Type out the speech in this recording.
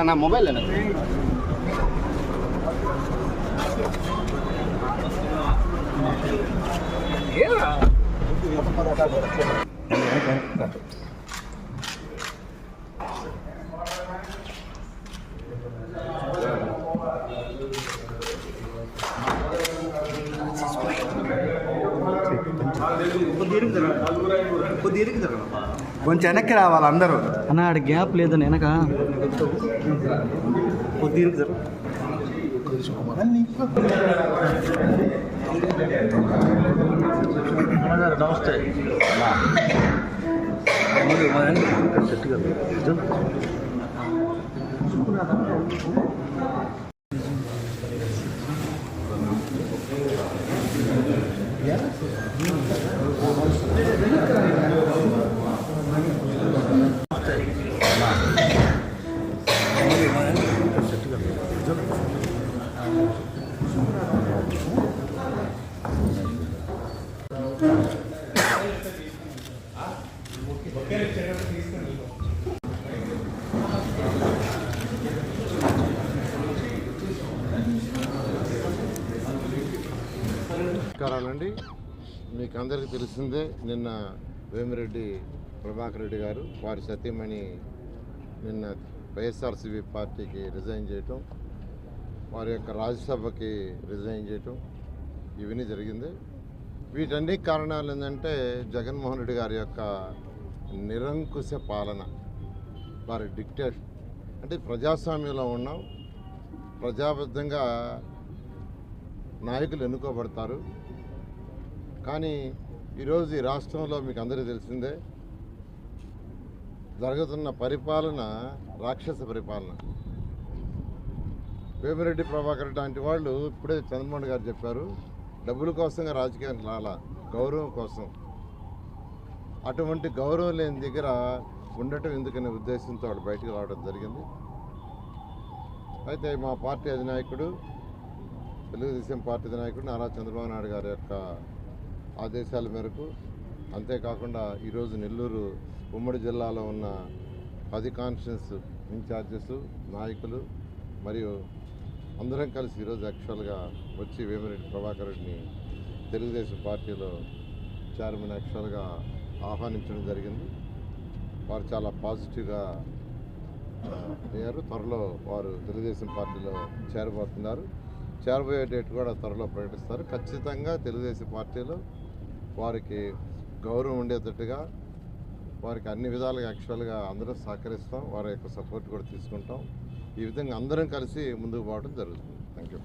నా మొబైల్ కొంచెం వెనక్కి రావాలి అందరూ. అన్న ఆడ గ్యాప్ లేదని వెనక నమస్తే. నమస్కారాలండి. మీకు అందరికీ తెలిసిందే, నిన్న వేమిరెడ్డి ప్రభాకర్ రెడ్డి గారు వారి సతీమణి నిన్న వైఎస్ఆర్సీపీ పార్టీకి రిజైన్ చేయటం, వారి యొక్క రాజ్యసభకి రిజైన్ చేయటం ఇవన్నీ జరిగింది. వీటన్ని కారణాలు ఏంటంటే జగన్మోహన్ రెడ్డి గారి యొక్క నిరంకుశ పాలన, వారి డిక్టేషన్. అంటే ప్రజాస్వామ్యంలో ఉన్నాం, ప్రజాబద్ధంగా నాయకులు ఎన్నుకోబడతారు. కానీ ఈరోజు ఈ రాష్ట్రంలో మీకు అందరికీ తెలిసిందే, జరుగుతున్న పరిపాలన రాక్షస పరిపాలన. వేమిరెడ్డి ప్రభాకర్ రెడ్డి లాంటి వాళ్ళు ఇప్పుడే చంద్రబాబు గారు చెప్పారు, డబ్బుల కోసంగా రాజకీయానికి రాలా, గౌరవం కోసం. అటువంటి గౌరవం లేని దగ్గర ఉండటం ఎందుకనే ఉద్దేశంతో వాడు బయటకు రావడం జరిగింది. అయితే మా పార్టీ అధినాయకుడు, తెలుగుదేశం పార్టీ నాయకుడు నారా చంద్రబాబు నాయుడు గారి యొక్క ఆదేశాల మేరకు, అంతేకాకుండా ఈరోజు నెల్లూరు ఉమ్మడి జిల్లాలో ఉన్న 10 కాన్స్టిట్యూన్స్ ఇన్ఛార్జెస్, నాయకులు మరియు అందరం కలిసి ఈరోజు యాక్చువల్గా వచ్చి వేమిరెడ్డి ప్రభాకర్ రెడ్డిని తెలుగుదేశం పార్టీలో చైర్మన్ యాక్చువల్గా ఆహ్వానించడం జరిగింది. వారు చాలా పాజిటివ్గా అయ్యారు. త్వరలో వారు తెలుగుదేశం పార్టీలో చేరబోతున్నారు. చేరబోయే డేట్ కూడా త్వరలో ప్రకటిస్తారు. ఖచ్చితంగా తెలుగుదేశం పార్టీలో వారికి గౌరవం ఉండేటట్టుగా, వారికి అన్ని విధాలుగా యాక్చువల్గా అందరూ సహకరిస్తాం, వారి యొక్క సపోర్ట్ కూడా తీసుకుంటాం. ఈ విధంగా అందరం కలిసి ముందుకు పోవడం జరుగుతుంది. Thank you.